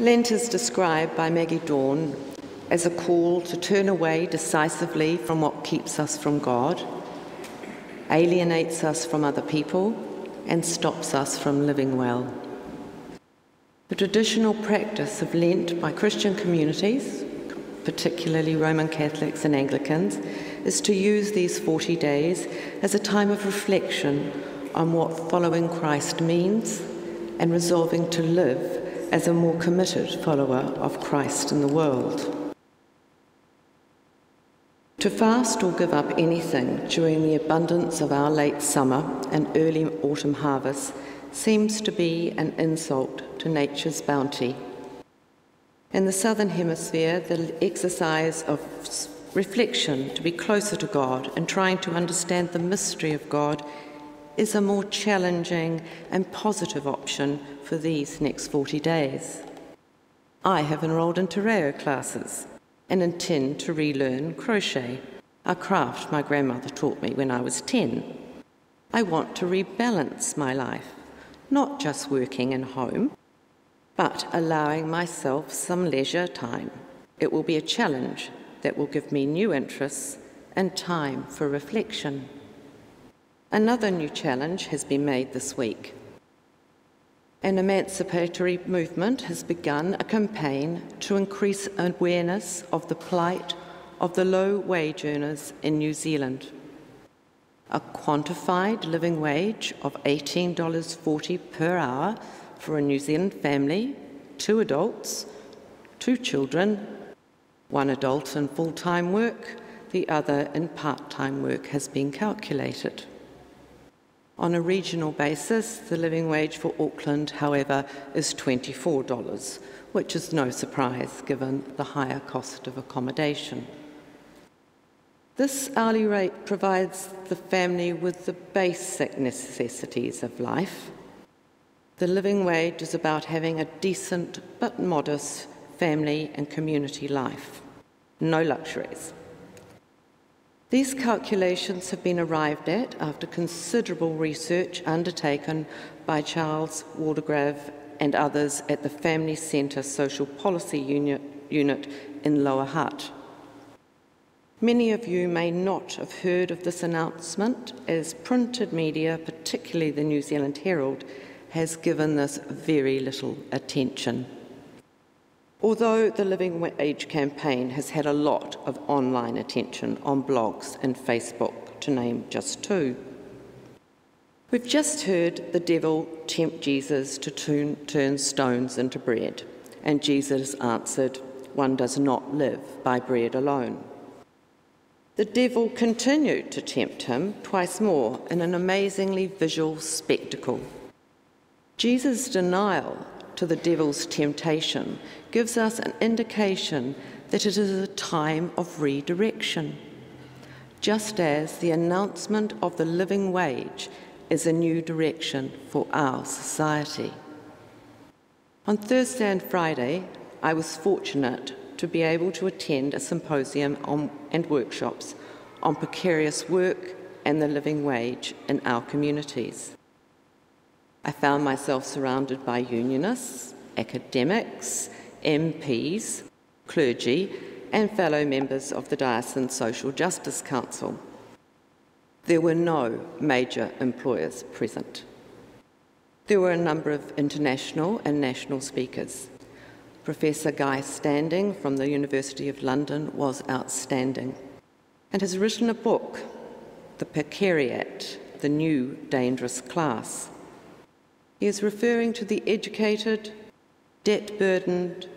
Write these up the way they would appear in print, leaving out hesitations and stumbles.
Lent is described by Maggie Dawn as a call to turn away decisively from what keeps us from God, alienates us from other people, and stops us from living well. The traditional practice of Lent by Christian communities, particularly Roman Catholics and Anglicans, is to use these 40 days as a time of reflection on what following Christ means and resolving to live as a more committed follower of Christ in the world. To fast or give up anything during the abundance of our late summer and early autumn harvests seems to be an insult to nature's bounty. In the Southern Hemisphere, the exercise of reflection to be closer to God and trying to understand the mystery of God is a more challenging and positive option for these next 40 days. I have enrolled in te reo classes and intend to relearn crochet, a craft my grandmother taught me when I was 10. I want to rebalance my life, not just working and home, but allowing myself some leisure time. It will be a challenge that will give me new interests and time for reflection. Another new challenge has been made this week. An emancipatory movement has begun a campaign to increase awareness of the plight of the low-wage earners in New Zealand. A quantified living wage of $18.40 per hour for a New Zealand family, 2 adults, 2 children, 1 adult in full-time work, the other in part-time work has been calculated. On a regional basis, the living wage for Auckland, however, is $24, which is no surprise given the higher cost of accommodation. This hourly rate provides the family with the basic necessities of life. The living wage is about having a decent but modest family and community life. No luxuries. These calculations have been arrived at after considerable research undertaken by Charles Waldegrave and others at the Family Centre Social Policy Unit in Lower Hutt. Many of you may not have heard of this announcement, as printed media, particularly the New Zealand Herald, has given this very little attention. Although the Living Wage campaign has had a lot of online attention on blogs and Facebook, to name just 2. We've just heard the devil tempt Jesus to turn stones into bread, and Jesus answered, "One does not live by bread alone." The devil continued to tempt him twice more in an amazingly visual spectacle. Jesus' denial to the devil's temptation gives us an indication that it is a time of redirection, just as the announcement of the living wage is a new direction for our society. On Thursday and Friday, I was fortunate to be able to attend a symposium and workshops on precarious work and the living wage in our communities. I found myself surrounded by unionists, academics, MPs, clergy, and fellow members of the Diocesan Social Justice Council. There were no major employers present. There were a number of international and national speakers. Professor Guy Standing from the University of London was outstanding and has written a book, The Precariat, the New Dangerous Class. He is referring to the educated, debt-burdened,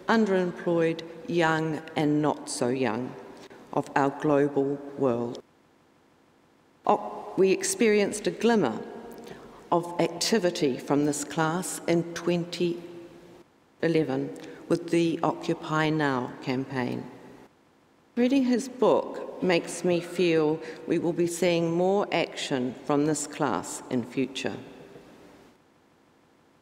underemployed, young and not so young of our global world. We experienced a glimmer of activity from this class in 2011 with the Occupy Now campaign. Reading his book makes me feel we will be seeing more action from this class in future.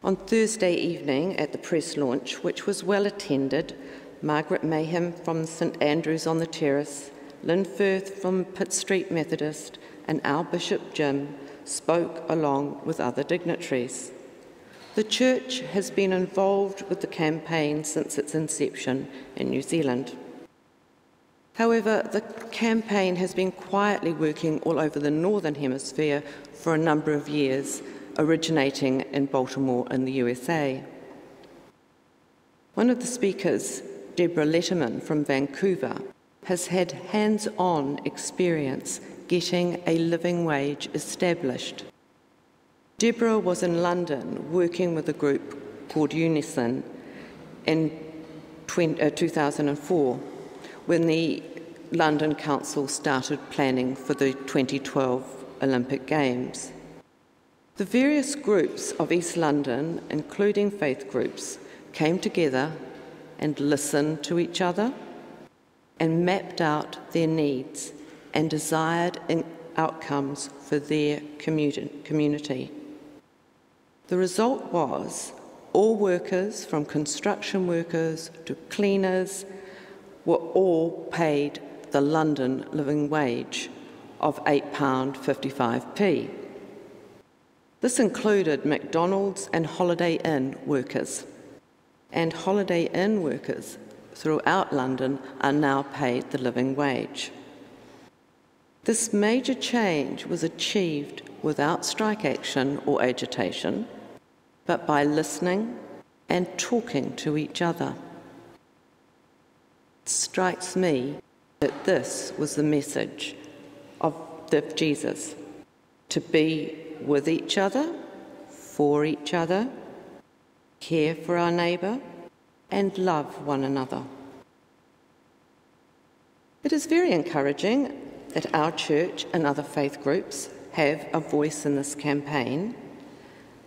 On Thursday evening at the press launch, which was well attended, Margaret Mayhem from St Andrews on the Terrace, Lynn Firth from Pitt Street Methodist, and our Bishop Jim spoke along with other dignitaries. The Church has been involved with the campaign since its inception in New Zealand. However, the campaign has been quietly working all over the Northern Hemisphere for a number of years, originating in Baltimore in the USA. One of the speakers, Deborah Letterman from Vancouver, has had hands-on experience getting a living wage established. Deborah was in London working with a group called Unison in 2004 when the London Council started planning for the 2012 Olympic Games. The various groups of East London, including faith groups, came together and listened to each other and mapped out their needs and desired outcomes for their community. The result was all workers, from construction workers to cleaners, were all paid the London living wage of £8.55. This included McDonald's and Holiday Inn workers, and Holiday Inn workers throughout London are now paid the living wage. This major change was achieved without strike action or agitation, but by listening and talking to each other. It strikes me that this was the message of Jesus, to be with each other, for each other, care for our neighbour, and love one another. It is very encouraging that our church and other faith groups have a voice in this campaign,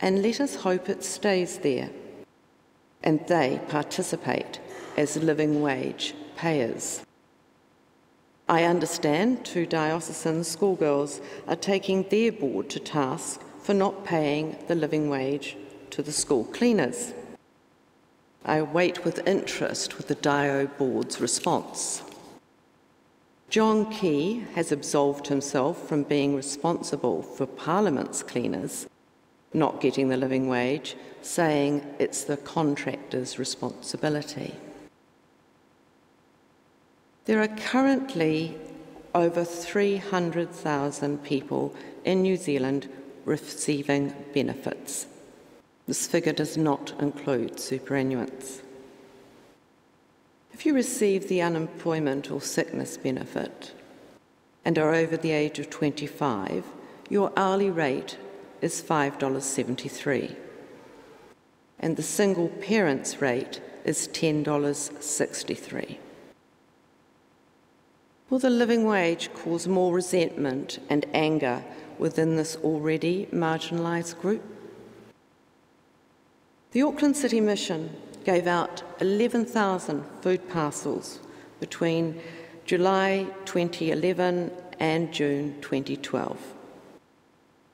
and let us hope it stays there and they participate as living wage payers. I understand 2 diocesan schoolgirls are taking their board to task for not paying the living wage to the school cleaners. I await with interest the Dio board's response. John Key has absolved himself from being responsible for Parliament's cleaners not getting the living wage, saying it's the contractor's responsibility. There are currently over 300,000 people in New Zealand receiving benefits. This figure does not include superannuants. If you receive the unemployment or sickness benefit and are over the age of 25, your hourly rate is $5.73, and the single parent's rate is $10.63. Will the living wage cause more resentment and anger within this already marginalised group? The Auckland City Mission gave out 11,000 food parcels between July 2011 and June 2012.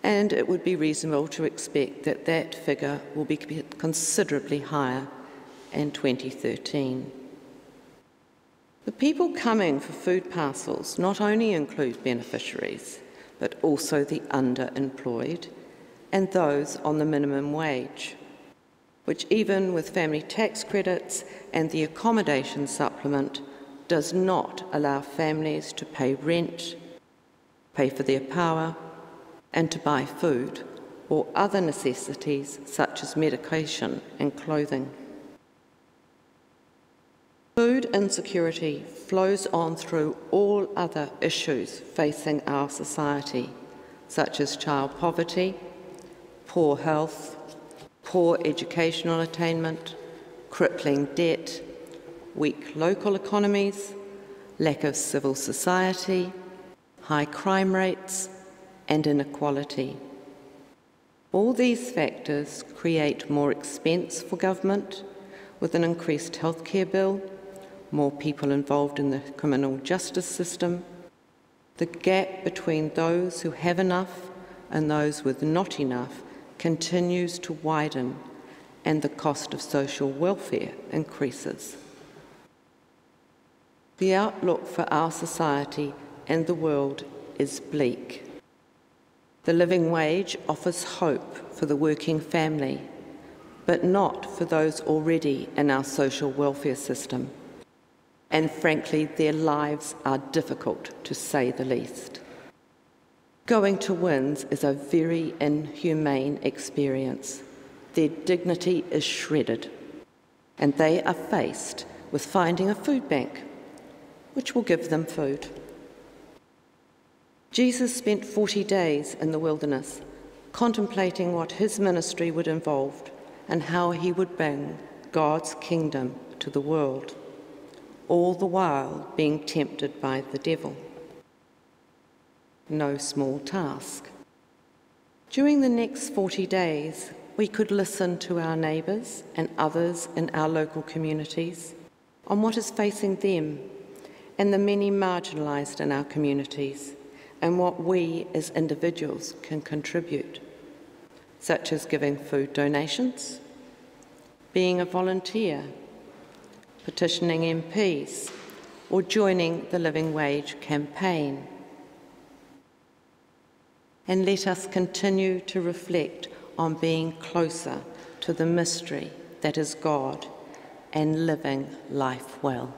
And it would be reasonable to expect that that figure will be considerably higher in 2013. The people coming for food parcels not only include beneficiaries, but also the underemployed and those on the minimum wage, which even with family tax credits and the accommodation supplement does not allow families to pay rent, pay for their power, and to buy food or other necessities such as medication and clothing. Food insecurity flows on through all other issues facing our society, such as child poverty, poor health, poor educational attainment, crippling debt, weak local economies, lack of civil society, high crime rates, and inequality. All these factors create more expense for government, with an increased healthcare bill, more people involved in the criminal justice system. The gap between those who have enough and those with not enough continues to widen, and the cost of social welfare increases. The outlook for our society and the world is bleak. The living wage offers hope for the working family, but not for those already in our social welfare system. And frankly, their lives are difficult, to say the least. Going to WINS is a very inhumane experience. Their dignity is shredded, and they are faced with finding a food bank, which will give them food. Jesus spent 40 days in the wilderness, contemplating what his ministry would involve and how he would bring God's kingdom to the world, all the while being tempted by the devil. No small task. During the next 40 days, we could listen to our neighbours and others in our local communities on what is facing them and the many marginalised in our communities, and what we as individuals can contribute, such as giving food donations, being a volunteer, petitioning MPs, or joining the Living Wage campaign. And let us continue to reflect on being closer to the mystery that is God and living life well.